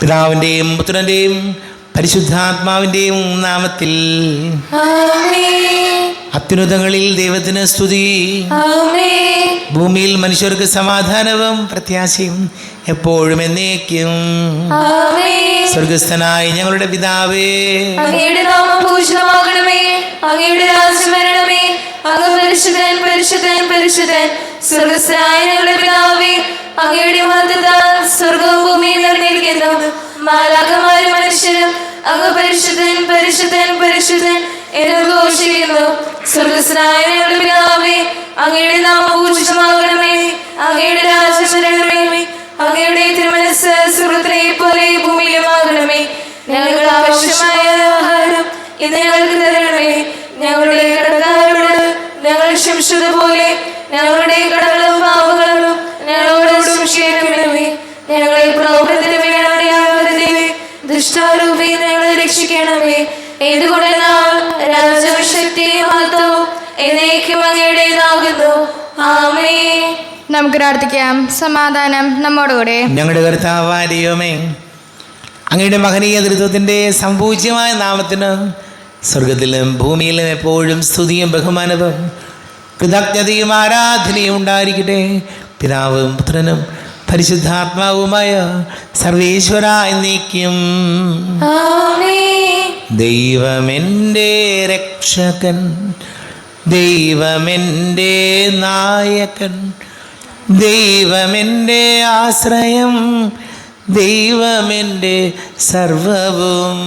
പിതാവിൻ്റെയും പുത്രൻ്റെയും പരിശുദ്ധാത്മാവിൻ്റെയും നാമത്തിൽ അത്യുന്നതങ്ങളിൽ ദൈവത്തിന് സ്തുതി. ഭൂമിയിൽ മനുഷ്യർക്ക് സമാധാനവും പ്രത്യാശയും എപ്പോഴും എന്നേക്കും. സ്വർഗസ്ഥനായ ഞങ്ങളുടെ പിതാവേ, അങ്ങയുടെ നാമം പൂജിതമാകണമേ, അങ്ങയുടെ രാജ്യം വരണമേ, അങ്ങ് പരിശുദ്ധൻ പരിശുദ്ധൻ പരിശുദ്ധൻ. സ്വർഗസ്ഥനായ ഞങ്ങളുടെ പിതാവേ, അങ്ങയുടെ മഹത്വത്താൽ സ്വർഗവും ഭൂമിയും നിറഞ്ഞിരിക്കുന്നു. മാലാഖമാരും മനുഷ്യരും അങ്ങ് പരിശുദ്ധൻ പരിശുദ്ധൻ പരിശുദ്ധൻ എന്ന് ഘോഷിക്കുന്നു. സ്വർഗസ്ഥനായ ഞങ്ങളുടെ പിതാവേ, അങ്ങയുടെ നാമം പൂജിതമാകണമേ, അങ്ങയുടെ രാജ്യം വരണമേ, അങ്ങയുടെ തിരുമനസ്സ് സ്വർഗ്ഗത്തിലെ പോലെ ഭൂമിയിലുമാകണമേ. ഞങ്ങൾക്ക് ആവശ്യമായ ആഹാരം ഇന്ന് ഞങ്ങൾക്ക് തരണമേ. ഞങ്ങളുടെ കടക്കാരോട് ഞങ്ങൾ ക്ഷമിച്ചതുപോലെ ഞങ്ങളുടെ കടകളും പാപങ്ങളും ഞങ്ങളോട് ക്ഷമിക്കണമേ. ഞങ്ങളെ പ്രലോഭനത്തിന് വീഴാതെ ദുഷ്ടാരൂപി ഞങ്ങളെ രക്ഷിക്കണമേ. എന്തുകൊണ്ടെന്നാൽ രാജ്യവും ശക്തിയും മഹത്വവും എന്നേക്കും അങ്ങയുടേതാകുന്നു. ആമേൻ. നമുക്ക് പ്രാർത്ഥിക്കാം. സമാധാനം നമ്മോടുകൂടെ. ഞങ്ങളുടെ കർത്താവായ ദൈവമേ, അങ്ങയുടെ മഹനീയ തൃത്വത്തിൻ്റെ സംപൂജ്യമായ നാമത്തിന് സ്വർഗത്തിലും ഭൂമിയിലും എപ്പോഴും സ്തുതിയും ബഹുമാനവും കൃതജ്ഞതയും ആരാധനയും ഉണ്ടായിരിക്കട്ടെ. പിതാവും പുത്രനും പരിശുദ്ധാത്മാവുമായ സർവേശ്വര എന്നേക്കും. ദൈവമെൻ്റെ രക്ഷകൻ, ദൈവമെൻ്റെ നായകൻ, ദൈവമെൻ്റെ ആശ്രയം, ദൈവമെൻ്റെ സർവവും.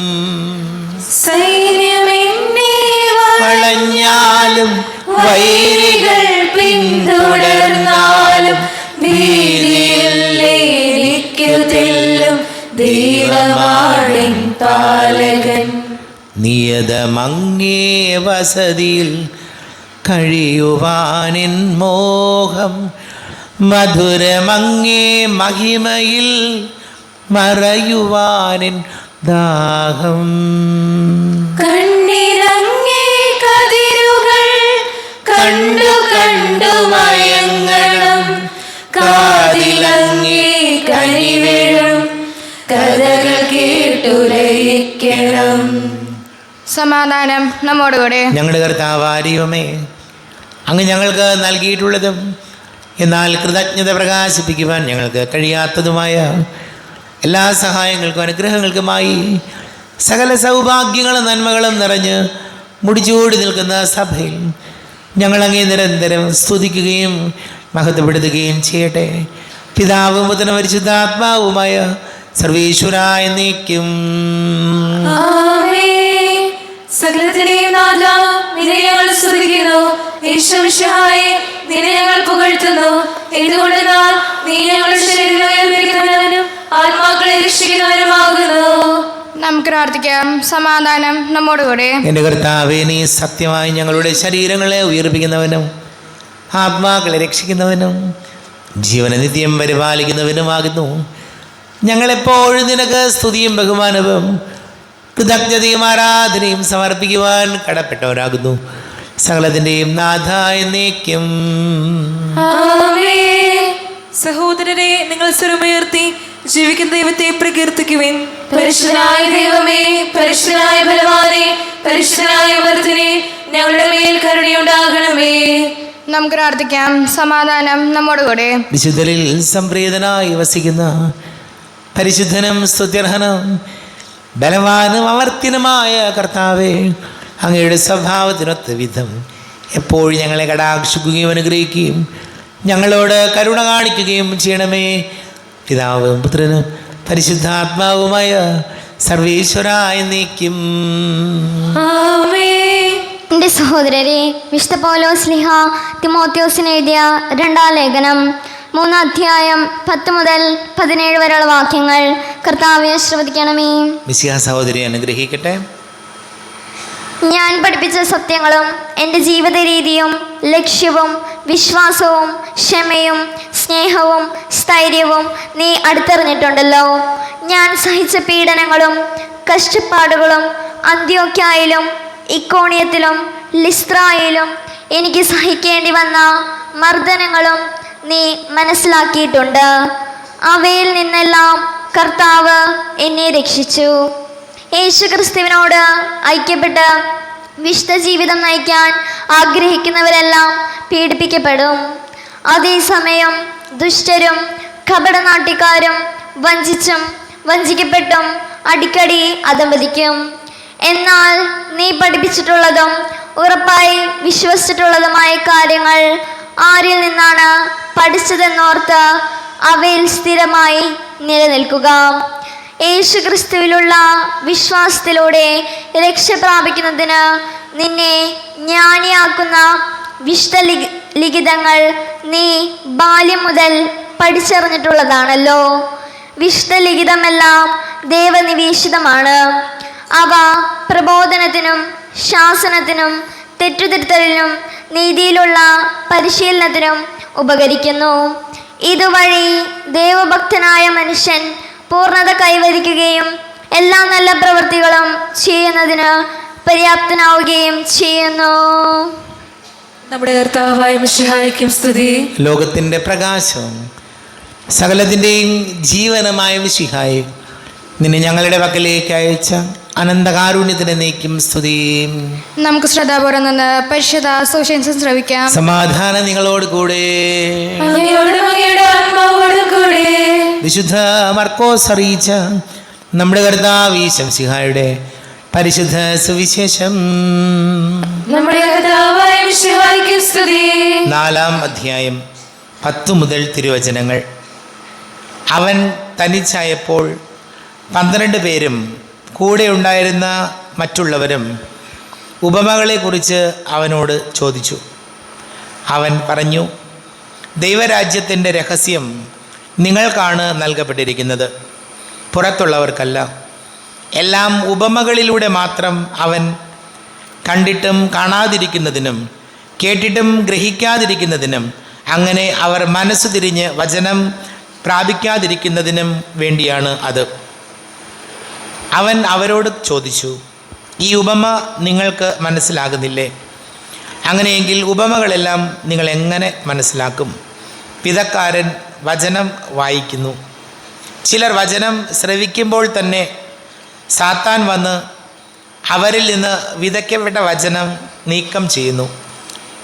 സൈന്യമെന്നെ വളഞ്ഞാലും വൈരികൾ പിന്തുടർന്നാലും ഭീതിയില്ലേനിക്കു തെല്ലും ദൈവമാണെൻ പാലകൻ. നിയതമങ്ങേ വസതിയിൽ കഴിയുവാനിൻ മോഹം, മധുരമങ്ങേ മഹിമയിൽ മറയുവാനിൻ ദാഹം. കണ്ണിരങ്ങേ കതിരുകൾ കണ്ടു കണ്ടു മയങ്ങണം, കാതിലങ്ങേ കനിവേഴും കഥകൾ കേട്ടുരയിക്കണം. സമാധാനം നമ്മോടുകൂടെ. ഞങ്ങളുടെ കർത്താവായ ദൈവമേ, അങ്ങ് ഞങ്ങൾക്ക് നൽകിയിട്ടുള്ളതും എന്നാൽ കൃതജ്ഞത പ്രകാശിപ്പിക്കുവാൻ ഞങ്ങൾക്ക് കഴിയാത്തതുമായ എല്ലാ സഹായങ്ങൾക്കും അനുഗ്രഹങ്ങൾക്കുമായി സകല സൗഭാഗ്യങ്ങളും നന്മകളും നിറഞ്ഞ് മുടിച്ചൂടി നിൽക്കുന്ന സഭയിൽ ഞങ്ങളങ്ങേ നിരന്തരം സ്തുതിക്കുകയും മഹത്വപ്പെടുത്തുകയും ചെയ്യട്ടെ. പിതാവും പുത്രനും പരിശുദ്ധാത്മാവുമായ സർവേശ്വര എന്നേക്കും. സകലത്തിനെയും നാഥ, നിന്നെ ഞങ്ങൾ സ്തുതിക്കുന്നു. ഈശോമിശിഹായെ, നിന്നെ ഞങ്ങൾ പുകഴ്ത്തുന്നു. എന്തുകൊണ്ടെന്നാൽ നീ ഞങ്ങളുടെ ശരീരം ഉയർപ്പിക്കുന്നവനും ആത്മാക്കളെ രക്ഷിക്കുന്നവനുമാകുന്നു. നമുക്ക് പ്രാർത്ഥിക്കാം. സമാധാനം നമ്മോടുകൂടെ. എൻ്റെ കർത്താവേ, നീ സത്യമായി ഞങ്ങളുടെ ശരീരങ്ങളെ ഉയർപ്പിക്കുന്നവനും ആത്മാക്കളെ രക്ഷിക്കുന്നവനും ജീവനെ നിത്യം പരിപാലിക്കുന്നവനുമാകുന്നു. ഞങ്ങളെപ്പോഴും നിനക്ക് സ്തുതിയും ബഹുമാനവും കൃതജ്ഞതയും ആരാധനയും സമർപ്പിക്കുവാൻ കടപ്പെട്ടവരാകുന്നു. സകലത്തിൻ്റെയും നാഥ എന്നേക്കും. സഹോദരരെ, നിങ്ങൾ സ്വരമുയർത്തി ജീവിക്കുന്ന ദൈവത്തെ പ്രകീർത്തിക്കുവിൻ. പരിശുദ്ധനായ ദൈവമേ, പരിശുദ്ധനായ ബലവാനേ, പരിശുദ്ധനായ അമർത്തിനെ, ഞങ്ങളുടെ മേൽ കരുണയുണ്ടാകണമേ. നമുക്ക് പ്രാർത്ഥിക്കാം. സമാധാനം നമ്മോടുകൂടെ. വിശുദ്ധരിൽ സംപ്രീതനായി വസിക്കുന്ന പരിശുദ്ധനും സ്തുത്യർഹനും ബലവാനും അമർത്യനുമായ കർത്താവേ, അങ്ങയുടെ സ്വഭാവത്തിനൊത്ത വിധം എപ്പോഴും ഞങ്ങളെ കടാക്ഷിക്കുകയും അനുഗ്രഹിക്കുകയും ഞങ്ങളോട് കരുണ കാണിക്കുകയും ചെയ്യണമേ. പിതാവും പുത്രനും പരിശുദ്ധാത്മാവുമായ സർവേശ്വര എന്നേക്കും. എൻ്റെ സഹോദരരെ, വിശുദ്ധ പൗലോസ് ശ്ലീഹ തിമോഥെയോസിന് എഴുതിയ 2-ാം ലേഖനം 3-ാം അധ്യായം 10 മുതൽ 17 വരെയുള്ള വാക്യങ്ങൾ കർത്താവെ ശ്രദ്ധിക്കണമേ. മിശിഹാ സഹോദരി അനുഗ്രഹിക്കട്ടെ. ഞാൻ പഠിപ്പിച്ച സത്യങ്ങളും എൻ്റെ ജീവിത രീതിയും ലക്ഷ്യവും വിശ്വാസവും ക്ഷമയും സ്നേഹവും സ്ഥൈര്യവും നീ അടുത്തറിഞ്ഞിട്ടുണ്ടല്ലോ. ഞാൻ സഹിച്ച പീഡനങ്ങളും കഷ്ടപ്പാടുകളും അന്ത്യോക്യായിലും ഇക്കോണിയത്തിലും ലിസ്ത്രായിലും എനിക്ക് സഹിക്കേണ്ടി വന്ന മർദ്ദനങ്ങളും നീ മനസ്സിലാക്കിയിട്ടുണ്ട്. അവയിൽ നിന്നെല്ലാം കർത്താവ് എന്നെ രക്ഷിച്ചു. യേശുക്രിസ്തുവിനോട് ഐക്യപ്പെട്ട് വിശുദ്ധ ജീവിതം നയിക്കാൻ ആഗ്രഹിക്കുന്നവരെല്ലാം പീഡിപ്പിക്കപ്പെടും. അതേസമയം ദുഷ്ടരും കപടനാട്യക്കാരും വഞ്ചിച്ചും വഞ്ചിക്കപ്പെട്ടും അടിക്കടി അധംപതിക്കും. എന്നാൽ നീ പഠിപ്പിച്ചിട്ടുള്ളതും ഉറപ്പായി വിശ്വസിച്ചിട്ടുള്ളതുമായ കാര്യങ്ങൾ ആരിൽ നിന്നാണ് പഠിച്ചതെന്നോർത്ത് അവയിൽ സ്ഥിരമായി നിലനിൽക്കുക. യേശുക്രിസ്തുവിലുള്ള വിശ്വാസത്തിലൂടെ രക്ഷ പ്രാപിക്കുന്നതിന് നിന്നെ ജ്ഞാനിയാക്കുന്ന വിശുദ്ധ ലിഖിതങ്ങൾ നീ ബാല്യം മുതൽ പഠിച്ചറിഞ്ഞിട്ടുള്ളതാണല്ലോ. വിശുദ്ധ ലിഖിതമെല്ലാം ദൈവനിവേശിതമാണ്. അവ പ്രബോധനത്തിനും ശാസനത്തിനും തെറ്റുതിരുത്തലിനും നീതിയിലുള്ള പരിശീലനത്തിനും ഉപകരിക്കുന്നു. ഇതുവഴി ദൈവഭക്തനായ മനുഷ്യൻ പൂർണ്ണത കൈവരിക്കുകയും എല്ലാ നല്ല പ്രവൃത്തികളും ചെയ്യുന്നതിന് പര്യാപ്തനാവുകയും ചെയ്യുന്നു. നമ്മുടെ കർത്താവായ മിശിഹായ്ക്കും സ്തുതി. ലോകത്തിൻ്റെ പ്രകാശവും സകലത്തിൻ്റെയും ജീവനമായ മിശിഹായെ, നിന്നെ ഞങ്ങളുടെ പക്കലേക്ക് അയച്ച അനന്തകാരുണ്യത്തിന് നീക്കും സ്തുതി. നമുക്ക് ശ്രദ്ധാപൂർവ്വം നിന്ന് പരിശുദ്ധ സുവിശേഷം ശ്രവിക്കാം. സമാധാനം നിങ്ങളോട് കൂടെ. അങ്ങയോടും അങ്ങയുടെ ആത്മാവോടും കൂടെ. വിശുദ്ധ മർക്കോസ് അറിയിച്ച നമ്മുടെ കർത്താവ് ഈശോമിശിഹായുടെ പരിശുദ്ധ സുവിശേഷം. നമ്മുടെ കർത്താവായ മിശിഹായ്ക്കും സ്തുതി. 4-ാം അധ്യായം 10 മുതൽ തിരുവചനങ്ങൾ. അവൻ തനിച്ചായപ്പോൾ 12 പേരും കൂടെ ഉണ്ടായിരുന്ന മറ്റുള്ളവരും ഉപമകളെക്കുറിച്ച് അവനോട് ചോദിച്ചു. അവൻ പറഞ്ഞു, ദൈവരാജ്യത്തിൻ്റെ രഹസ്യം നിങ്ങൾക്കാണ് നൽകപ്പെട്ടിരിക്കുന്നത്, പുറത്തുള്ളവർക്കല്ല. എല്ലാം ഉപമകളിലൂടെ മാത്രം അവൻ കണ്ടിട്ടും കാണാതിരിക്കുന്നതിനും കേട്ടിട്ടും ഗ്രഹിക്കാതിരിക്കുന്നതിനും അങ്ങനെ അവർ മനസ്സു തിരിഞ്ഞ് വചനം പ്രാപിക്കാതിരിക്കുന്നതിനും വേണ്ടിയാണ് അത്. അവൻ അവരോട് ചോദിച്ചു, ഈ ഉപമ നിങ്ങൾക്ക് മനസ്സിലാകുന്നില്ലേ? അങ്ങനെയെങ്കിൽ ഉപമകളെല്ലാം നിങ്ങൾ എങ്ങനെ മനസ്സിലാക്കും? പിതക്കാരൻ വചനം വായിക്കുന്നു. ചിലർ വചനം ശ്രവിക്കുമ്പോൾ തന്നെ സാത്താൻ വന്ന് അവരിൽ നിന്ന് വിതയ്ക്കപ്പെട്ട വചനം നീക്കം ചെയ്യുന്നു.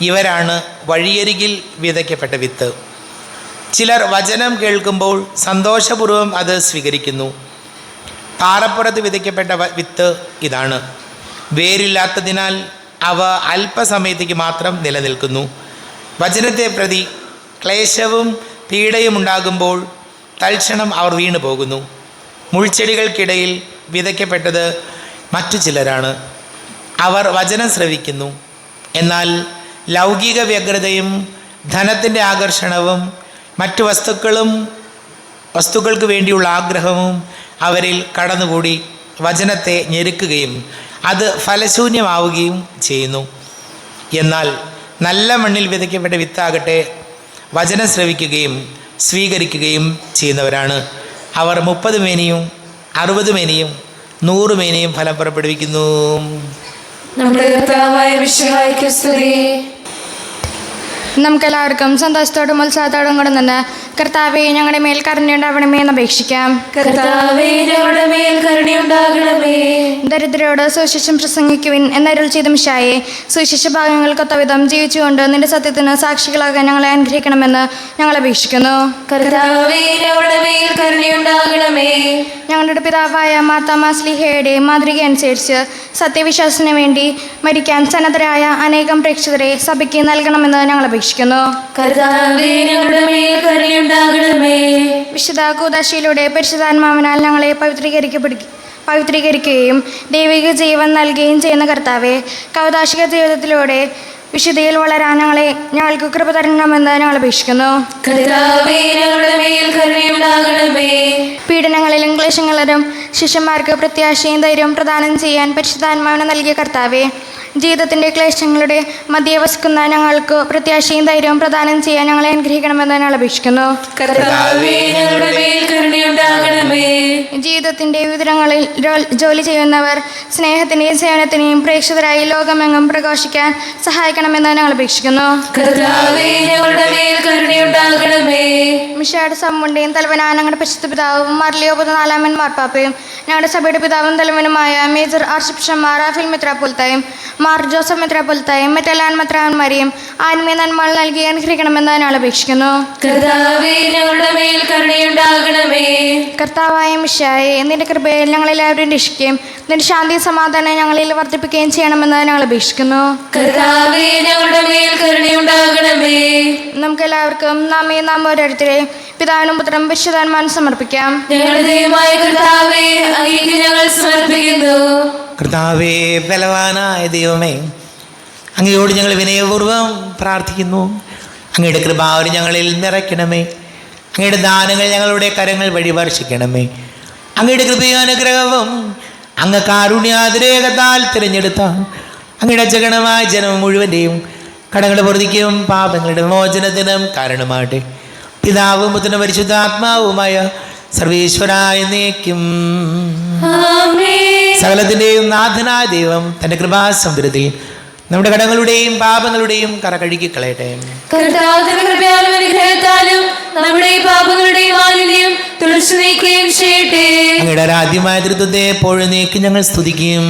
ഇവരാണ് വഴിയരികിൽ വിതയ്ക്കപ്പെട്ട വിത്ത്. ചിലർ വചനം കേൾക്കുമ്പോൾ സന്തോഷപൂർവ്വം അത് സ്വീകരിക്കുന്നു. പാറപ്പുറത്ത് വിതയ്ക്കപ്പെട്ട വിത്ത് ഇതാണ്. വേരില്ലാത്തതിനാൽ അവ അല്പസമയത്തേക്ക് മാത്രം നിലനിൽക്കുന്നു. വചനത്തെ പ്രതി ക്ലേശവും പീഡയും ഉണ്ടാകുമ്പോൾ തൽക്ഷണം അവർ വീണു പോകുന്നു. മുൾച്ചെടികൾക്കിടയിൽ വിതയ്ക്കപ്പെട്ടത് മറ്റു ചിലരാണ്. അവർ വചനം ശ്രവിക്കുന്നു. എന്നാൽ ലൗകിക വ്യഗ്രതയും ധനത്തിൻ്റെ ആകർഷണവും മറ്റു വസ്തുക്കൾക്ക് വേണ്ടിയുള്ള ആഗ്രഹവും അവരിൽ കടന്നുകൂടി വചനത്തെ ഞെരുക്കുകയും അത് ഫലശൂന്യമാവുകയും ചെയ്യുന്നു. എന്നാൽ നല്ല മണ്ണിൽ വിതയ്ക്കപ്പെട്ട വിത്താകട്ടെ വചനം ശ്രവിക്കുകയും സ്വീകരിക്കുകയും ചെയ്യുന്നവരാണ്. അവർ 30 മേനിയും 60 മേനിയും 100 മേനിയും ഫലം പുറപ്പെടുവിക്കുന്നു. നമ്മുടെ കർത്താവായ മിശിഹായ്ക്കും സ്തുതി. നമുക്കെല്ലാവർക്കും സന്തോഷത്തോടും ഉത്സാഹത്തോടും കൂടെ നിന്ന് കർത്താവെ ഞങ്ങളുടെ മേൽ കരുണയുണ്ടാവണമേ എന്ന് അപേക്ഷിക്കാം. കർത്താവേ ഞങ്ങളുടെ മേൽ കരുണയുണ്ടാകണമേ. ദരിദ്രരോട് സുവിശേഷം പ്രസംഗിക്കുവിൻ എന്നരുൾ ചെയ്ത മിശിഹായെ, സുവിശേഷ ഭാഗങ്ങൾക്കൊത്ത വിധം ജീവിച്ചുകൊണ്ട് നിന്റെ സത്യത്തിന് സാക്ഷികളാകാൻ ഞങ്ങളെ അനുഗ്രഹിക്കണമെന്ന് ഞങ്ങൾ അപേക്ഷിക്കുന്നു. കർത്താവേ ഞങ്ങളുടെ മേൽ കരുണയുണ്ടാകണമേ. ഞങ്ങളുടെ പിതാവായ മാർത്തോമാ ശ്ലീഹയുടെ മാതൃക അനുസരിച്ച് സത്യവിശ്വാസത്തിന് വേണ്ടി മരിക്കാൻ സന്നദ്ധരായ അനേകം പ്രേക്ഷിതരെ സഭയ്ക്ക് നൽകണമെന്ന് ഞങ്ങൾ അപേക്ഷിക്കുന്നു. കർത്താവേ ഞങ്ങളുടെ മേൽ കരുണയുണ്ടാകണമേ. വിശുദ്ധ കൂദാശയിലൂടെ പരിശുദ്ധാത്മാവിനാൽ ഞങ്ങളെ പവിത്രീകരിക്കുകയും ദൈവിക ജീവൻ നൽകുകയും ചെയ്യുന്ന കർത്താവെ, കൗദാശിക ജീവിതത്തിലൂടെ വിശുദ്ധിയിൽ വളരാൻ ഞങ്ങൾക്ക് കൃപ തരണമെന്ന് ഞങ്ങൾ അപേക്ഷിക്കുന്നു. കർത്താവേ ഞങ്ങളുടെ മേൽ കരുണയുണ്ടാകണമേ. പീഡനങ്ങളിലും ക്ലേശങ്ങളിലും ശിഷ്യന്മാർക്ക് പ്രത്യാശയും ധൈര്യവും പ്രദാനം ചെയ്യാൻ പരിശുദ്ധാത്മാവിനെ നൽകിയ കർത്താവെ, ജീവിതത്തിൻ്റെ ക്ലേശങ്ങളുടെ മധ്യേ വസിക്കുന്ന ഞങ്ങൾക്ക് പ്രത്യാശയും ധൈര്യവും പ്രദാനം ചെയ്യാൻ ഞങ്ങളെ അനുഗ്രഹിക്കണമെന്ന് ഞങ്ങൾ അപേക്ഷിക്കുന്നു. കർത്താവേ ഞങ്ങളുടെ മേൽ കരുണയുണ്ടാകണമേ. ജീവിതത്തിൻ്റെ വിവരങ്ങളിൽ ജോലി ചെയ്യുന്നവർ സ്നേഹത്തിൻ്റെയും സേവനത്തിനെയും പ്രേക്ഷിതരായി ലോകമെങ്ങും പ്രഘോഷിക്കാൻ സഹായിക്കണമെന്ന് ഞങ്ങൾ അപേക്ഷിക്കുന്നു. കർത്താവേ, ഞങ്ങളുടെ മേൽ കരുണയുണ്ടാകണമേ. മിഷയുടെ സമ്മുണ്ടയും തലവനായ ഞങ്ങളുടെ പരിശുദ്ധ പിതാവും മാർലിയോ 14 മാർപ്പാപ്പയും ഞങ്ങളുടെ സഭയുടെ പിതാവും തലവനുമായ major archbishop Mar Raphael മെത്രാപ്പൊലീത്തയും മാർ ജോസഫ് മെത്രാപ്പൊലീത്തയും മറ്റെല്ലാ മെത്രാന്മാരെയും ആത്മീയ നന്മകൾ നൽകി അനുഗ്രഹിക്കണമെന്ന് ഞങ്ങൾ അപേക്ഷിക്കുന്നു. കർത്താവേ, ഞങ്ങളുടെ മേൽ കരുണയുണ്ടാകണമേ. കർത്താവായ മിശിഹായേ, നിന്റെ കൃപയിൽ ഞങ്ങളെല്ലാവരും രക്ഷിക്കുകയും നിന്റെ ശാന്തി സമാധാനം ഞങ്ങളിൽ വർദ്ധിപ്പിക്കുകയും ചെയ്യണമെന്ന് ഞങ്ങൾ അപേക്ഷിക്കുന്നു. കർത്താവേ, ഞങ്ങളുടെ മേൽ കരുണയുണ്ടാകണമേ. നമുക്കെല്ലാവർക്കും നാം ഓരോരുത്തരെയും പിതാവിനും പുത്രനും പരിശുദ്ധാത്മാവിനും സമർപ്പിക്കാം. ഞങ്ങളുടെ ദൈവമായ കർത്താവേ, അങ്ങേക്ക് ഞങ്ങൾ സമർപ്പിക്കുന്നു. കർത്താവേ, ബലവാനായ ദൈവമേ, അങ്ങയോട് ഞങ്ങൾ വിനയപൂർവ്വം പ്രാർത്ഥിക്കുന്നു. അങ്ങയുടെ കൃപാവരം ഞങ്ങളിൽ നിറയ്ക്കണമേ. അങ്ങയുടെ ദാനങ്ങൾ ഞങ്ങളുടെ കരങ്ങൾ വഴി വർഷിക്കണമേ. അങ്ങയുടെ കൃപയും അനുഗ്രഹവും അങ്ങ് കാരുണ്യാതിരേകത്താൽ തിരഞ്ഞെടുത്ത അങ്ങയുടെ ജഗണമായ ജനം മുഴുവൻ്റെയും കടങ്ങളുടെ പൊറുതിക്കും പാപങ്ങളുടെ മോചനത്തിനും കാരണമാകട്ടെ. പിതാവും പുത്രനും പരിശുദ്ധാത്മാവുമായ സർവീശ്വരായ എന്നേക്കും. ആമേൻ. സകലത്തിൻ്റെയും നാഥനായ ദൈവം തൻ്റെ കൃപാസമുദ്രത്തിൽ നമ്മുടെ കടങ്ങളുടെയും പാപങ്ങളുടെയും കറ കഴുകിക്കളയട്ടെ. കർത്താവിന്റെ കൃപയാലും അനുഗ്രഹത്താലും നമ്മുടെ ഈ പാപങ്ങളുടെയും മാലിന്യം തുടച്ചു നീക്കുകയും ചെയ്യട്ടെ. അങ്ങയുടെ ആരാധ്യമായ തൃത്വത്തെ എപ്പോഴും നീക്കി ഞങ്ങൾ സ്തുതിക്കും.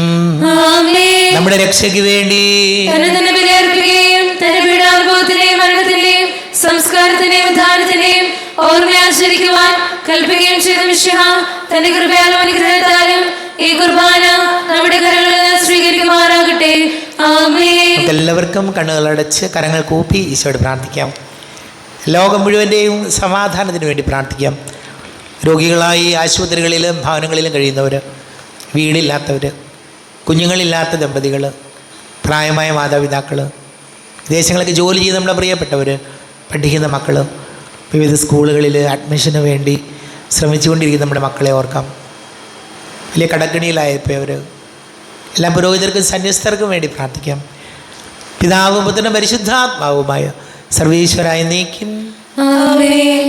ആമേൻ. നമ്മുടെ രക്ഷയ്ക്ക് വേണ്ടി തന്നെ ബലിയർപ്പിക്കുകയും തന്റെ പീഡാനുഭവത്തിന്റെയും മരണത്തിന്റെയും സംസ്കാരത്തിന്റെയും ഉദ്ധാനത്തിന്റെയും ഓർമ്മയാചരിക്കുവാൻ കൽപ്പിക്കുകയും ചെയ്ത മിശിഹ തന്റെ കൃപയാലും അനുഗ്രഹത്താലും ഈ കുർബാന നമ്മുടെ കരങ്ങളിൽ നിന്ന് സ്വീകരിക്കുമാറാകട്ടെ. ആമേൻ. എല്ലാവർക്കും കണ്ണുകളടച്ച് കരങ്ങൾ കൂപ്പി ഈശോയോട് പ്രാർത്ഥിക്കാം. ലോകം മുഴുവൻ്റെയും സമാധാനത്തിന് വേണ്ടി പ്രാർത്ഥിക്കാം. രോഗികളായി ആശുപത്രികളിലും ഭവനങ്ങളിലും കഴിയുന്നവർ, വീടില്ലാത്തവർ, കുഞ്ഞുങ്ങളില്ലാത്ത ദമ്പതികൾ, പ്രായമായ മാതാപിതാക്കൾ, വിദേശങ്ങളിലേക്ക് ജോലി ചെയ്ത് നമ്മുടെ പ്രിയപ്പെട്ടവർ, പഠിക്കുന്ന മക്കൾ, വിവിധ സ്കൂളുകളിൽ അഡ്മിഷന് വേണ്ടി ശ്രമിച്ചുകൊണ്ടിരിക്കുന്ന നമ്മുടെ മക്കളെ ഓർക്കാം. വലിയ കടക്കണിയിലായപ്പോൾ എല്ലാ പുരോഹിതർക്കും സന്യസ്തർക്കും വേണ്ടി പ്രാർത്ഥിക്കാം. പിതാവും പുത്രനും പരിശുദ്ധാത്മാവുമായ സർവീശ്വരായ നീക്കും. ആമേൻ.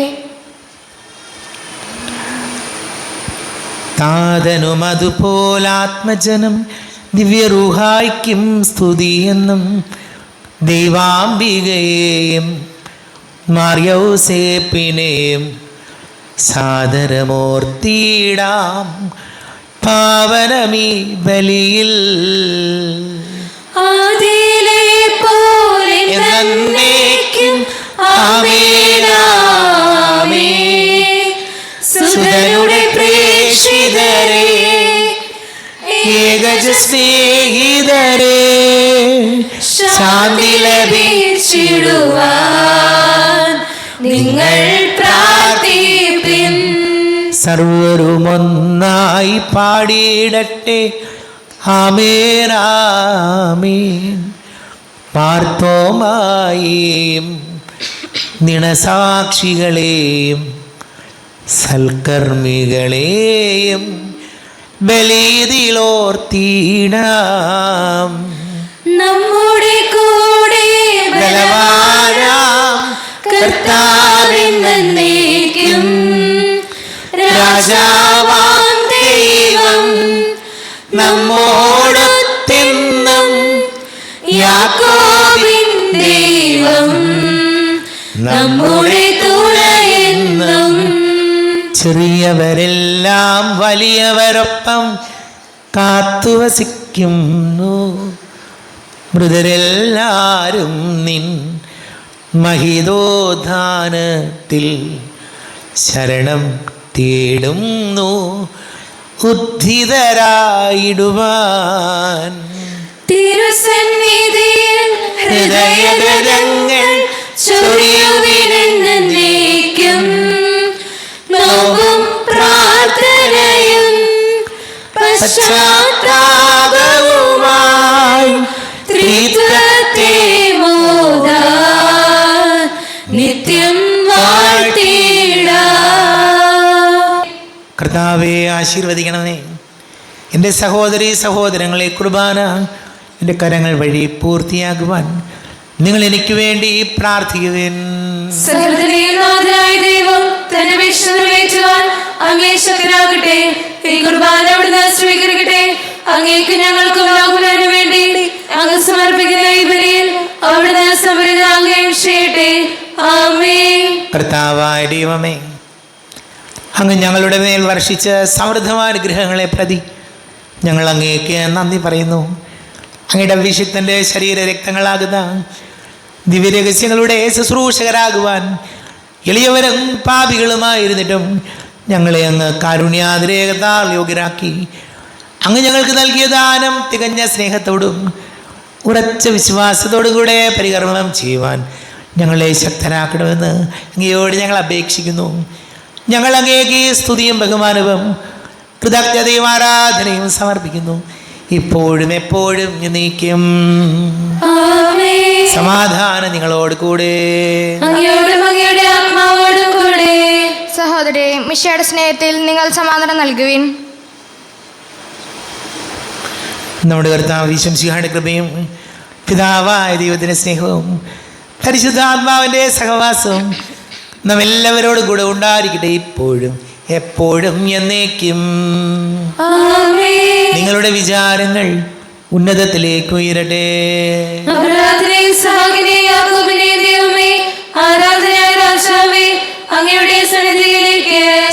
താതനും അതുപോലാത്മജനം ദിവ്യറൂഹായ്ക്കും സ്തുതിയെന്നും ദൈവാംബികയെയും മാർയൗസേപ്പിനെയും സാദരമൂർത്തിയിടാം പാവനമീ ബലിയിൽ. ആദിയിലെ പോലെ എന്നേക്കും ആമേൻ. ആമേൻ. സുതനുടെ പ്രേക്ഷിതരേ, ഏകജ സ്നേഹിതരേ, ശാന്തി ലഭിച്ചിടുവാൻ നിങ്ങൾ പ്രാർത്ഥിപ്പിൻ. സർവരുമൊന്നായി പാടിയിടട്ടെ. ആമേൻ ആമേൻ. പാർത്തോമായെയും നിണസാക്ഷികളെയും സൽക്കർമ്മികളെയും ബലിയിലോർത്തിടാം. നമ്മുടെ കൂടെ ബലവാനാം കർത്താവെന്നേക്കും രാജാവാം ദൈവം നമ്മോടൊത്തെന്നും യാക്കോബിൻ ദൈവം നമ്മുടെ തുണയെന്നും. ചെറിയവരെല്ലാം വലിയവരൊപ്പം കാത്തുവസിക്കുന്നു. മൃതരെല്ലാരും നിൻ മഹിതോദ്ധാനത്തിൽ ശരണം തേടുന്നു ഉദ്ധിതരായിടുവാൻ. തിരുസന്നിധിയിൽ ഹൃദയങ്ങൾ ചൊരിയുവിനെന്നേക്കും നോവും പ്രാർത്ഥനയും പശ്ചാത്താപവുമായി ത്രിത്വത്തെ മോദാൻ നിത്യം വാഴ്ത്തിടാം. കർത്താവെ ആശീർവദിക്കണമേ. എൻ്റെ സഹോദരീ സഹോദരങ്ങളെ, കുർബാന എൻ്റെ കരങ്ങൾ വഴി പൂർത്തിയാക്കുവാൻ നിങ്ങൾ എനിക്ക് വേണ്ടി പ്രാർത്ഥിക്കുവിൻ. സകലത്തിന്റെയും നാഥനായ ദൈവം തന്റെ അപേക്ഷ നിറവേറ്റുവാൻ അങ്ങേ ശക്തനാകട്ടെ. ഈ കുർബാന അവിടുന്ന് സ്വീകരിക്കട്ടെ. അങ്ങേക്ക് ഞങ്ങൾക്കും ലോകത്തിനു വേണ്ടി അങ്ങ് സമർപ്പിക്കുന്ന ഈ ബലിയിൽ അവിടുന്ന് സമൃദ്ധനാകുകയും ചെയ്യട്ടെ. ആമേൻ. കർത്താവായ ദൈവമേ, അങ്ങ് ഞങ്ങളുടെ മേൽ വർഷിച്ച സമൃദ്ധമായ അനുഗ്രഹങ്ങളെ പ്രതി ഞങ്ങൾ അങ്ങേക്ക് നന്ദി പറയുന്നു. അങ്ങയുടെ അഭിഷിക്തൻ്റെ ശരീര രക്തങ്ങളാകുന്ന ദിവ്യരഹസ്യങ്ങളുടെ ശുശ്രൂഷകരാകുവാൻ എളിയവരും പാപികളുമായിരുന്നിട്ടും ഞങ്ങളെ അങ്ങ് കാരുണ്യാതിരേകത്താൽ യോഗ്യരാക്കി. അങ്ങ് ഞങ്ങൾക്ക് നൽകിയ ദാനം തികഞ്ഞ സ്നേഹത്തോടും ഉറച്ച വിശ്വാസത്തോടും കൂടെ പരികർമ്മം ചെയ്യുവാൻ ഞങ്ങളെ ശക്തരാക്കണമെന്ന് അങ്ങയോട് ഞങ്ങൾ അപേക്ഷിക്കുന്നു. ഞങ്ങൾ അങ്ങേക്ക് സ്തുതിയും ബഹുമാനവും കൃതജ്ഞതയും ആരാധനയും സമർപ്പിക്കുന്നു, ഇപ്പോഴും എപ്പോഴും എന്നേക്കും. സമാധാനം നിങ്ങളോട് കൂടെ. സഹോദരരെ, മിശിഹായുടെ സ്നേഹത്തിൽ നിങ്ങൾ സമാധാനം നൽകുവിൻ. നമ്മുടെ കർത്താവ് ഈശോമിശിഹായുടെ കൃപയും പിതാവായ ദൈവത്തിൻ്റെ സ്നേഹവും പരിശുദ്ധാത്മാവിൻ്റെ സഹവാസവും നാം എല്ലാവരോടും കൂടെ ഉണ്ടായിരിക്കട്ടെ, ഇപ്പോഴും എപ്പോഴും എന്നേക്കും. നിങ്ങളുടെ വിചാരങ്ങൾ ഉന്നതത്തിലേക്ക് ഉയരട്ടെ.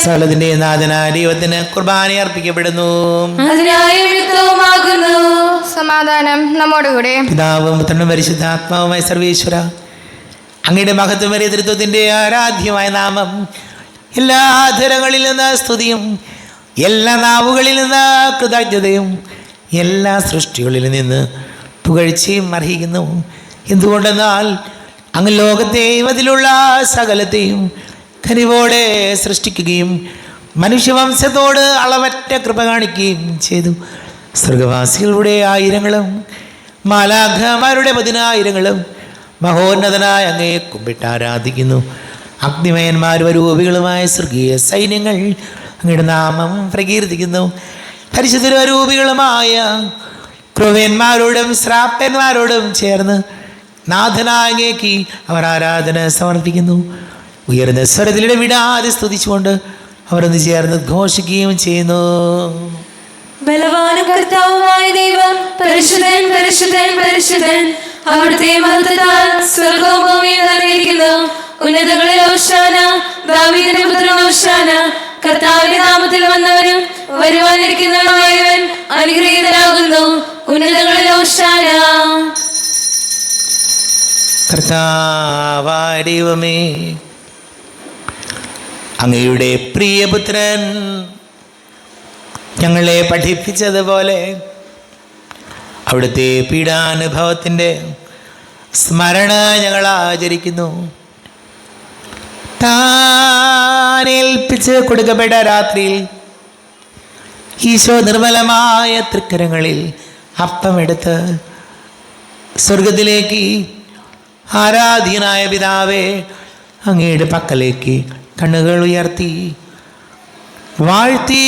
സകലത്തിന്റെ നാഥനായ ദൈവത്തിന് കുർബാന അർപ്പിക്കപ്പെടുന്നു. സമാധാനം നമ്മോടുകൂടെ. പിതാവും പുത്രനും പരിശുദ്ധാത്മാവുമായ സർവേശ്വര, അങ്ങയുടെ മഹത്വമേറിയ തൃത്വത്തിൻ്റെ ആരാധ്യമായ നാമം എല്ലാ ആധരങ്ങളിൽ നിന്ന് സ്തുതിയും എല്ലാ നാവുകളിൽ നിന്ന് കൃതജ്ഞതയും എല്ലാ സൃഷ്ടികളിൽ നിന്ന് പുകഴ്ചയും അർഹിക്കുന്നു. എന്തുകൊണ്ടെന്നാൽ അങ്ങ് ലോകത്തെയും അതിലുള്ള സകലത്തെയും കനിവോടെ സൃഷ്ടിക്കുകയും മനുഷ്യവംശത്തോട് അളവറ്റ കൃപ കാണിക്കുകയും ചെയ്തു. സ്വർഗവാസികളുടെ ആയിരങ്ങളും മാലാഖമാരുടെ 10,000ങ്ങളും മഹോന്നതനായ അങ്ങയെ കുമ്പിട്ട് ആരാധിക്കുന്നു. അഗ്നിമയന്മാരും രൂപികളുമായ സ്വർഗീയ സൈന്യങ്ങൾ അങ്ങയുടെ നാമം പ്രകീർത്തിക്കുന്നു. പരിശുദ്ധരൂപികളുമായ ക്രൂവന്മാരോടും ശ്രാപ്പന്മാരോടും ചേർന്ന് നാഥനായ അങ്ങേക്ക് അവർ ആരാധന സമർപ്പിക്കുന്നു. ഉയർന്ന സ്വരത്തിലൂടെ വിടാതെ സ്തുതിച്ചുകൊണ്ട് അവർ ഒന്ന് ചേർന്ന് ഘോഷിക്കുകയും ചെയ്യുന്നു. ബലവാനും കർത്താവുമായ ദൈവം പരിശുദ്ധൻ പരിശുദ്ധൻ പരിശുദ്ധൻ, അവിടുത്തെ മഹത്വത്താൽ സ്വർഗ്ഗവും ഭൂമിയും നിറഞ്ഞിരിക്കുന്നു. ഉന്നതങ്ങളിൽ ഹോശാന, ദാവീദിന്റെ പുത്രൻ ഹോശാന. കർത്താവിന്റെ നാമത്തിൽ വന്നവനും വരുവാനിരിക്കുന്നവനുമായവൻ അനുഗ്രഹീതനാകുന്നു. ഉന്നതങ്ങളിൽ ഹോശാന. കർത്താവായ ദൈവമേ, അങ്ങയുടെ പ്രിയപുത്രൻ ഞങ്ങളെ പഠിപ്പിച്ചതുപോലെ അവിടുത്തെ പീഡാനുഭവത്തിൻ്റെ സ്മരണ ഞങ്ങൾ ആചരിക്കുന്നു. താൻ ഏൽപ്പിച്ച് കൊടുക്കപ്പെട്ട രാത്രിയിൽ ഈശോ നിർമ്മലമായ തൃക്കരങ്ങളിൽ അപ്പമെടുത്ത് സ്വർഗത്തിലേക്ക് ആരാധ്യനായ പിതാവേ അങ്ങയുടെ പക്കലേക്ക് കണ്ണുകൾ ഉയർത്തി വാഴ്ത്തി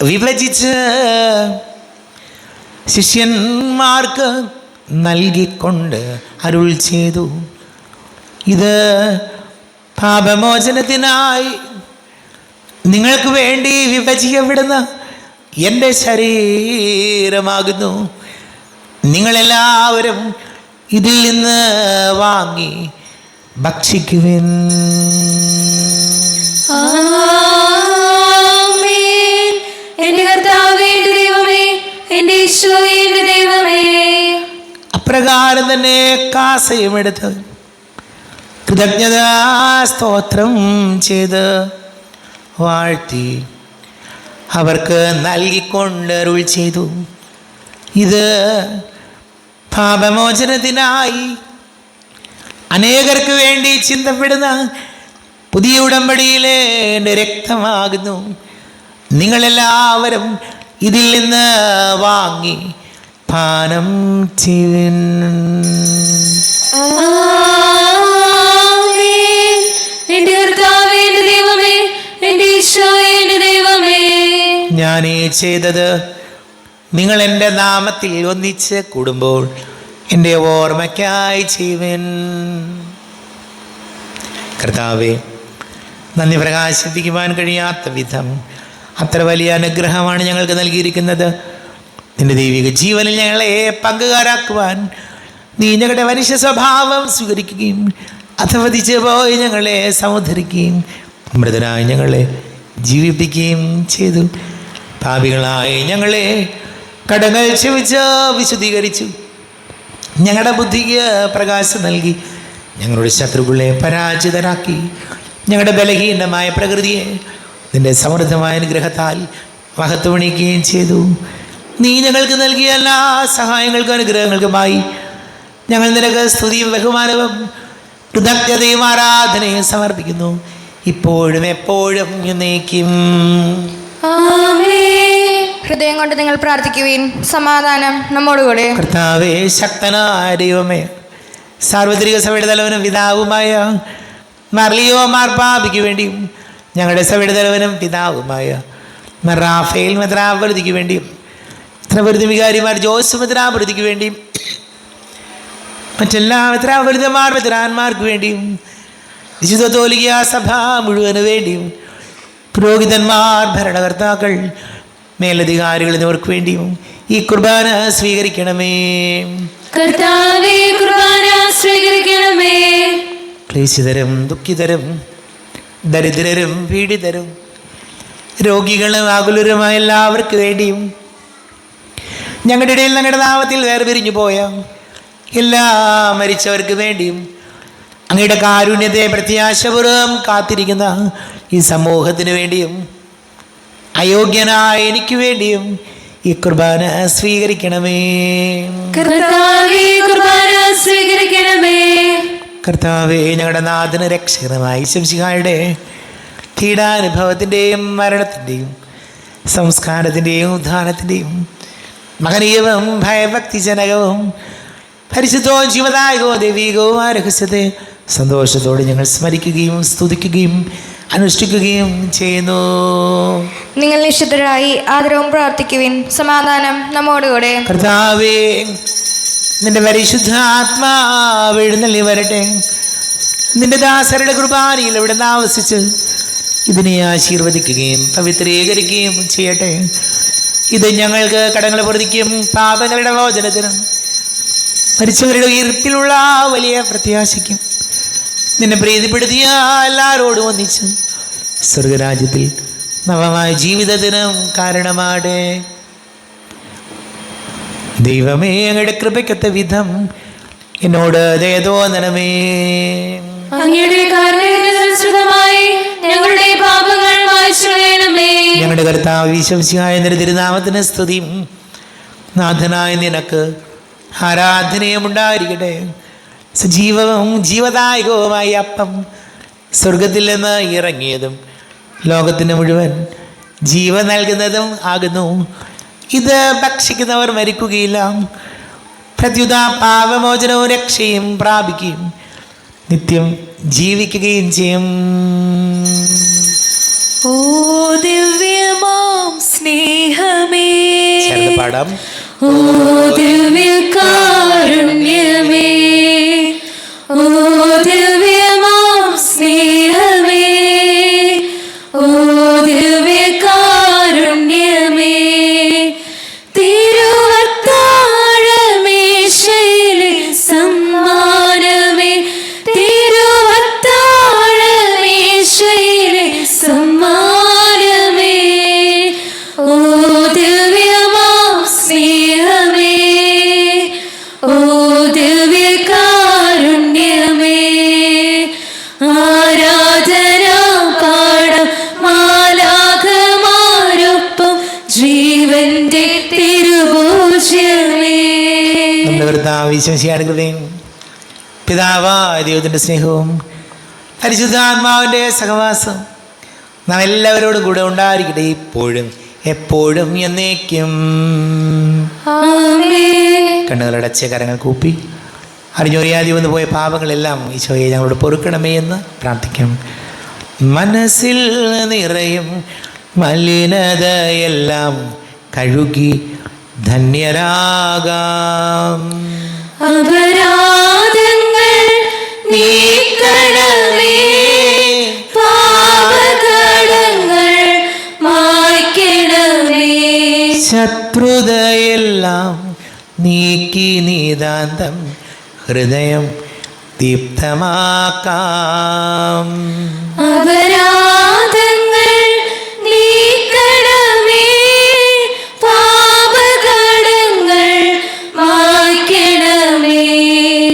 വിഭജിച്ച് ശിഷ്യന്മാർക്ക് നൽകിക്കൊണ്ട് അരുൾ ചെയ്തു, ഇത് പാപമോചനത്തിനായി നിങ്ങൾക്ക് വേണ്ടി വിഭജിക്കപ്പെടുന്ന എൻ്റെ ശരീരമാകുന്നു. നിങ്ങളെല്ലാവരും ഇതിൽ നിന്ന് വാങ്ങി ഭക്ഷിക്കുവിൻ. എന്റെ കർത്താവേ, എന്റെ ദൈവമേ, എന്റെ ഈശോയേ, എന്റെ ദൈവമേ. അപ്രകാരം തന്നെ കാസയും എടുത്ത് കൃതജ്ഞതാ സ്തോത്രം ചെയ്ത് വാഴ്ത്തി അവർക്ക് നൽകിക്കൊണ്ട് അരുൾ ചെയ്തു, ഇത് പാപമോചനത്തിനായി അനേകർക്ക് വേണ്ടി ചിന്തപ്പെടുന്ന പുതിയ ഉടമ്പടിയിലെ എൻ്റെ രക്തമാകുന്നു. നിങ്ങളെല്ലാവരും ഇതിൽ നിന്ന് വാങ്ങി പാനം ചെയ്യുവിൻ. എന്റെ കർത്താവേ, എന്റെ ദൈവമേ, എന്റെ ഈശോയേ, എന്റെ ദൈവമേ. ഞാൻ ഈ ചെയ്തത് നിങ്ങൾ എൻ്റെ നാമത്തിൽ ഒന്നിച്ച് കൂടുമ്പോൾ എൻ്റെ ഓർമ്മയ്ക്കായി ചെയ്യുവിൻ. കർത്താവേ, നന്ദി പ്രകാശിപ്പിക്കുവാൻ കഴിയാത്ത വിധം അത്ര വലിയ അനുഗ്രഹമാണ് ഞങ്ങൾക്ക് നൽകിയിരിക്കുന്നത്. നിന്റെ ദൈവിക ജീവനിൽ ഞങ്ങളെ പങ്കുകാരാക്കുവാൻ നീ ഞങ്ങളുടെ മനുഷ്യ സ്വഭാവം സ്വീകരിക്കുകയും അധവധിച്ച് പോയി ഞങ്ങളെ സമുദ്ധരിക്കുകയും മൃതനായി ഞങ്ങളെ ജീവിപ്പിക്കുകയും ചെയ്തു. പാപികളായി ഞങ്ങളെ കടങ്ങൾ ക്ഷമിച്ച് വിശുദ്ധീകരിച്ചു. ഞങ്ങളുടെ ബുദ്ധിക്ക് പ്രകാശം നൽകി ഞങ്ങളുടെ ശത്രുക്കളെ പരാജിതരാക്കി. ഞങ്ങളുടെ ബലഹീനമായ പ്രകൃതിയെ നിന്റെ സമൃദ്ധമായ അനുഗ്രഹത്താൽ മഹത്വണിക്കുകയും ചെയ്തു. നീ ഞങ്ങൾക്ക് നൽകിയ എല്ലാ സഹായങ്ങൾക്കും അനുഗ്രഹങ്ങൾക്കുമായി ഞങ്ങൾ നിനക്ക് സ്തുതിയും ബഹുമാനവും കൃതജ്ഞതയും ആരാധനയും സമർപ്പിക്കുന്നു, ഇപ്പോഴും എപ്പോഴും എന്നേക്കും. ഹൃദയം കൊണ്ട് നിങ്ങൾ പ്രാർത്ഥിക്കുവിൻ. സമാധാനം നമ്മോടുകൂടെ. കർത്താവേ, ശക്തനായ ദൈവമേ, സാർവത്രിക സഭയുടെ തലവനും പിതാവുമായ മർലിയോ മാർപ്പാപിക്ക് വേണ്ടിയും ഞങ്ങളുടെ സഭയുടെ തലവനും പിതാവുമായ റാഫേൽ മെത്രാപൊലീത്തയ്ക്ക് വേണ്ടിയും മെത്രാപൊലീത്ത വികാരിമാർ ജോസ് മെത്രാപൊലീത്തയ്ക്ക് വേണ്ടിയും മറ്റെല്ലാ മെത്രാപൊലീത്തമാർ മെത്രാന്മാർക്ക് വേണ്ടിയും വിശുദ്ധ കത്തോലിക്കാ സഭ മുഴുവന് വേണ്ടിയും പുരോഹിതന്മാർ, ഭരണകർത്താക്കൾ, മേലധികാരികൾ എന്നിവർക്ക് വേണ്ടിയും ഈ കുർബാന സ്വീകരിക്കണമേ. കർത്താവേ, കുർബാന സ്വീകരിക്കണമേ. ക്ലേശിതരും ദുഃഖിതരും ദരിദ്രരും പീഡിതരും രോഗികളും ആകുലരുമായ എല്ലാവർക്കും വേണ്ടിയും ഞങ്ങളുടെ ഇടയിൽ ഞങ്ങളുടെ നാമത്തിൽ വേർപിരിഞ്ഞു പോയ എല്ലാ മരിച്ചവർക്ക് വേണ്ടിയും അങ്ങയുടെ കാരുണ്യത്തെ പ്രത്യാശപൂർവ്വം കാത്തിരിക്കുന്ന ഈ സമൂഹത്തിന് വേണ്ടിയും അയോഗ്യനായ എനിക്ക് വേണ്ടിയും ഈ കുർബാന സ്വീകരിക്കണമേ. കർത്താവേ, കുർബാന സ്വീകരിക്കണമേ. കർത്താവേ, ഞങ്ങളുടെ നാഥന് രക്ഷകരമായ ശംസിഹായുടെ പീഡാനുഭവത്തിൻ്റെയും മരണത്തിൻ്റെയും സംസ്കാരത്തിൻ്റെയും ഉദ്ധാനത്തിൻ്റെയും മഹനീയവും ഭയഭക്തിജനകവും പരിശുദ്ധവും ജീവദായകവും ദൈവികവും ആ രഹസ്യത്തെ സന്തോഷത്തോടെ ഞങ്ങൾ സ്മരിക്കുകയും സ്തുതിക്കുകയും അനുഷ്ഠിക്കുകയും ചെയ്യുന്നു. നിങ്ങൾ നിശ്ചിതരായി ആദരവും പ്രാർത്ഥിക്കുവിൻ. സമാധാനം നമ്മോടുകൂടെ. കർത്താവേ, നിന്റെ പരിശുദ്ധാത്മാവ് എഴുന്നള്ളി വരട്ടെ. നിന്റെ ദാസരുടെ കുർബാനയിൽ ഇവിടെ താമസിച്ച് ഇതിനെ ആശീർവദിക്കുകയും പവിത്രീകരിക്കുകയും ചെയ്യട്ടെ. ഇത് ഞങ്ങൾക്ക് കടങ്ങൾ പൊറുതിക്കും പാപങ്ങളുടെ മോചനത്തിനും മരിച്ചവരുടെ ഉയർപ്പിലുള്ള വലിയ പ്രത്യാശയ്ക്കും നിന്നെ പ്രീതിപ്പെടുത്തിയ എല്ലാവരോടും ഒന്നിച്ച് സ്വർഗരാജ്യത്തിൽ നവമായ ജീവിതത്തിനും കാരണമാടെ. ദൈവമേ, അങ്ങയുടെ കൃപയ്ക്കൊത്ത വിധം എന്നോട് ദയ തോന്നണമേ. അങ്ങയുടെ കാരുണ്യത്തിനനുസൃതമായി ഞങ്ങളുടെ പാപങ്ങൾ മായ്ച്ചു കളയണമേ. ഞങ്ങളുടെ കർത്താവ് ഈശോമിശിഹായ നിന്റെ തിരുനാമത്തിന് സ്തുതിയും നാഥനായ നിനക്ക് ആരാധനയും ഉണ്ടായിരിക്കട്ടെ. സജീവവും ജീവദായകവുമായ അപ്പം സ്വർഗത്തിൽ നിന്ന് ഇറങ്ങിയതും ലോകത്തിന് മുഴുവൻ ജീവൻ നൽകുന്നതും ആകുന്നു. ഇത് ഭക്ഷിക്കുന്നവർ മരിക്കുകയില്ല, പ്രത്യുത പാപമോചനവും രക്ഷയും പ്രാപിക്കുകയും നിത്യം ജീവിക്കുകയും ചെയ്യും. ഓ ദിവ്യമാം സ്നേഹമേ, പാടാം. ഓ ദിവ്യകാരുണ്യമേ, ഓ ദിവ്യമാം സ്നേഹമേ, ഓ ദിവ്യകാരുണ്യമേ, തിരുവത്താഴമേശയിലെ സമ്മാനമേ, തിരുവത്താഴമേശയിലെ സമ്മാനമേ, ഓ ദിവ്യമാം സ്നേഹമേ, ഓ ദിവ്യകാരുണ്യമേ, ആരാധന പാടം മാലാഖമാരൊപ്പം ജീവന്റെ തിരുഭോജ്യമേ. നമ്മുടെ കർത്താവ് ഈശോമിശിഹായുടെ കൃപയും പിതാവായ ദൈവത്തിൻ്റെ സ്നേഹവും പരിശുദ്ധാത്മാവിൻ്റെ സഹവാസം നാം എല്ലാവരോടും കൂടെ ഉണ്ടായിരിക്കട്ടെ, ഇപ്പോഴും എപ്പോഴും എന്നേക്കും. ആമേൻ. കണ്ണുകളടച്ച കരങ്ങൾ കൂപ്പി അറിഞ്ഞൊറിയാതെ വന്നു പോയ പാപങ്ങളെല്ലാം ഈശോയെ ഞങ്ങളോട് പൊറുക്കണമേ എന്ന് പ്രാർത്ഥിക്കും. മനസ്സിൽ നിറയും മലിനതയെല്ലാം കഴുകി ധന്യരാകാം. അപരാധങ്ങൾ നീക്കണമേ, പാപ ശത്രുതയെല്ലാം നീക്കി നീതാന്തം ഹൃദയം ദീപ്തമാക്കാം. അപരാധങ്ങൾ നീക്കണമേ, പാപകടങ്ങൾ മായ്ക്കണമേ.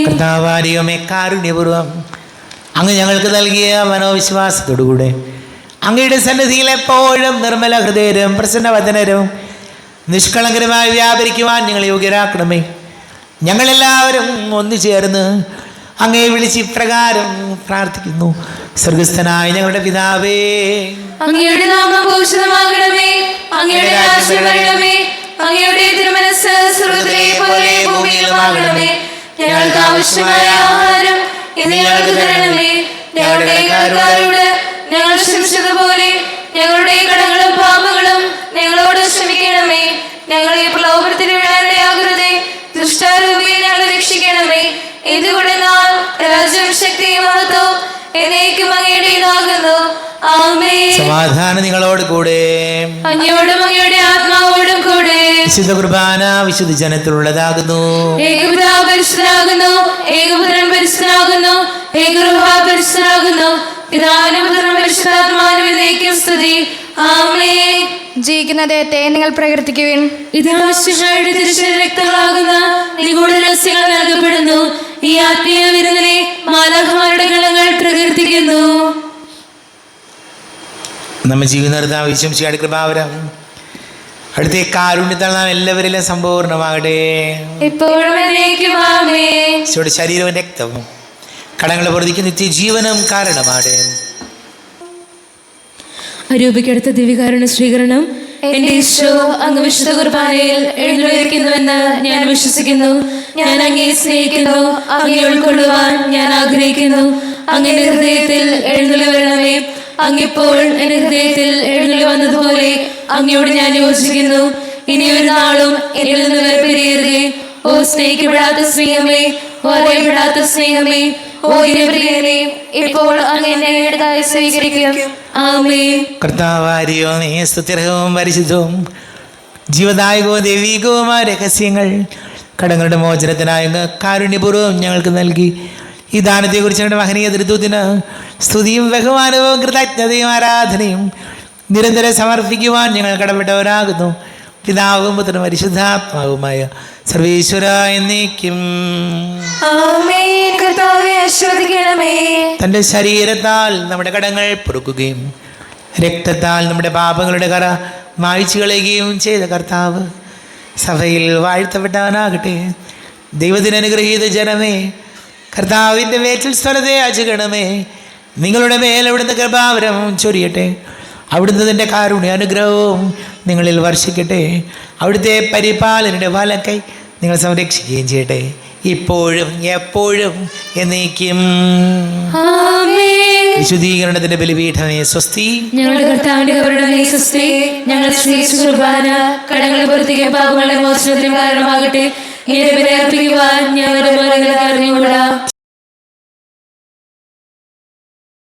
കർത്താവാരിയുമേ, കാരുണ്യപൂർവം അങ്ങ് ഞങ്ങൾക്ക് നൽകിയ മനോവിശ്വാസത്തോടുകൂടെ അങ്ങയുടെ സന്നിധിയിൽ എപ്പോഴും നിർമ്മല ഹൃദയരും പ്രസന്നവദനരും നിഷ്കളങ്കരമായി വ്യാപരിക്കുവാൻ ഞങ്ങളെ യോഗ്യരാക്കണമേ. ഞങ്ങളെല്ലാവരും ഒന്നു ചേർന്ന് അങ്ങയെ വിളിച്ച് ഇപ്രകാരം പ്രാർത്ഥിക്കുന്നു. സ്വർഗസ്ഥനായ ഞങ്ങളുടെ പിതാവേ, അങ്ങയുടെ നാമം ഭൂഷിതമാകണമേ, അങ്ങയുടെ രാജ്യം വരണമേ, അങ്ങയുടെ തിരുമനസ്സ് സ്വർഗ്ഗത്തിലെ പോലെ ഭൂമിയിലുമാകണമേ. ഞങ്ങൾക്ക് ആവശ്യമായ ആഹാരം ഇന്ന് ഞങ്ങൾക്ക് തരണമേ. ഞങ്ങളുടെ കടക്കാരോട് ഞങ്ങൾ ക്ഷമിച്ചതുപോലെ ഞങ്ങളുടെ കടങ്ങളും പാപങ്ങളും ഞങ്ങളോട് ക്ഷമിക്കണമേ. ഞങ്ങളെ പ്രലോഭനത്തിൽ വീഴാനിടയാകരുതേ, ദുഷ്ടാരൂപയെ ഞങ്ങളെ രക്ഷിക്കണമേ. എന്തുകൊണ്ടെന്നാൽ രാജ്യവും ശക്തിയും മഹത്വവും എന്നേക്കും അങ്ങയുടേതാകുന്നു. ആമേൻ. സമാധാനം നിങ്ങളോട് കൂടെ. അങ്ങയോടും അങ്ങയുടെ ആത്മാവോടും കൂടെ. വിശുദ്ധ കുർബാന വിശുദ്ധ ജനത്തിലുള്ളതാകുന്നു. ഏകപിതാവ് പരിശുദ്ധനാകുന്നു, ഏകപുത്രൻ പരിശുദ്ധനാകുന്നു, ഏകരൂഹ പരിശുദ്ധനാകുന്നു. പിതാവിനും പുത്രനും പരിശുദ്ധാത്മാവിനും എന്നേക്കും സ്തുതി. ആമേൻ. ജീവിക്കുന്ന ദൈവത്തെ നിങ്ങൾ പ്രകീർത്തിക്കുവിൻ. ഇതാവശ്യങ്ങളുടെ തിരിച്ചറി രക്തങ്ങളാകുന്ന നിഗൂഢ രഹസ്യങ്ങൾ നൽകപ്പെടുന്നു. ഈ ആത്മീയ വിരുന്നിനെ മാലാഖമാരുടെ ഗണങ്ങൾ പ്രകീർത്തിക്കുന്നു. നമ്മൾ ജീവിത വിശംസിയുടെ കൃപാവരം അവിടുത്തെ കാരുണ്യത്താൽ നാം എല്ലാവരിലും സമ്പൂർണ്ണമാകട്ടെ. ഇപ്പോഴും എന്നേക്കും ആമേൻ. ഈശോയുടെ ശരീരവും രക്തവും കടങ്ങളെ പൊറുതിക്ക് നിത്യജീവനം കാരണമാടെ. അരൂപിക്കടുത്ത ദിവ്യകാരുണ്യ സ്വീകരണം. എന്റെ ഈശോ അങ്ങ് വിശുദ്ധ കുർബാനയിൽ എഴുന്നള്ളിയിരിക്കുന്നുവെന്ന് ഞാൻ വിശ്വസിക്കുന്നു. ഞാൻ അങ്ങയെ സ്നേഹിക്കുന്നു, അങ്ങയെ ഉൾക്കൊള്ളുവാൻ ഞാൻ ആഗ്രഹിക്കുന്നു. അങ്ങയുടെ ഹൃദയത്തിൽ എഴുന്നള്ളി വരണമേ. അങ്ങിപ്പോൾ എന്റെ ഹൃദയത്തിൽ എഴുന്നള്ളി വന്നതുപോലെ അങ്ങയോട് ഞാൻ യോജിക്കുന്നു. ഇനി ഒരു നാളും എന്നിൽ നിന്ന് വേർപിരിയരുതേ. ഓ സ്നേഹിക്കപ്പെടാത്ത സ്നേഹമേ, ഓ അറിയപ്പെടാത്ത സ്നേഹമേ, ഓ പ്രിയനെ, ഇപ്പോൾ അങ്ങ് എന്നെ ഏതായി സ്വീകരിക്കും. ആമേൻ. കർത്താവാരിയോ നീ സ്തുത്യർഹവും പരിശുദ്ധവും ജീവദായകവും ദൈവീകവുമായ രഹസ്യങ്ങൾ കടങ്ങളുടെ മോചനത്തിനായ കാരുണ്യപൂർവ്വം ഞങ്ങൾക്ക് നൽകി. ഈ ദാനത്തെക്കുറിച്ച് ഞങ്ങളുടെ മഹനീയ ധൃത്വത്തിന് സ്തുതിയും ബഹുമാനവും കൃതജ്ഞതയും ആരാധനയും നിരന്തരം സമർപ്പിക്കുവാൻ ഞങ്ങൾ കടപ്പെട്ടവരാകുന്നു. പിതാവും പുത്രനും പരിശുദ്ധാത്മാവുമായ സർവേശ്വര എന്നേക്കും. ആമേൻ. കർത്താവേ ആശീർവദിക്കണമേ. തൻ്റെ ശരീരത്താൽ നമ്മുടെ കടങ്ങൾ പൊറുക്കുകയും രക്തത്താൽ നമ്മുടെ പാപങ്ങളുടെ കറ മായ്ച്ചു കളയുകയും ചെയ്ത കർത്താവ് സഭയിൽ വാഴ്ത്തപ്പെട്ടവനാകട്ടെ. ദൈവത്തിന് അനുഗ്രഹീത ജനമേ, കർത്താവിൻ്റെ മേച്ചിൽ സ്ഥലത്തെ അജഗണമേ, നിങ്ങളുടെ മേൽ അവിടുന്ന് കൃപാവരം ചൊരിയട്ടെ. അവിടുന്ന് തൻ്റെ കാരുണ്യ അനുഗ്രഹവും നിങ്ങളിൽ വർഷിക്കട്ടെ. അവിടുത്തെ പരിപാലനയുടെ വലക്കൈ നിങ്ങൾ സംരക്ഷിക്കുകയും ചെയ്യട്ടെ, ഇപ്പോഴും എപ്പോഴും എന്നേക്കും. വിശുദ്ധീകരണത്തിന്റെ ബലിപീഠമേ സ്വസ്തി. ഞങ്ങളുടെ കർത്താവിന്റെ കരുണമേ സ്വസ്തി. ഞങ്ങൾ സ്വീകരിച്ച കുർബാന കടങ്ങളെ പുറത്തേക്ക് പാപങ്ങളുടെ മോചനത്തിന് കാരണമാകട്ടെ. ഇങ്ങനെ ബലി അർപ്പിക്കുവാൻ ഞങ്ങളുടെ അറിഞ്ഞുകൂടാ.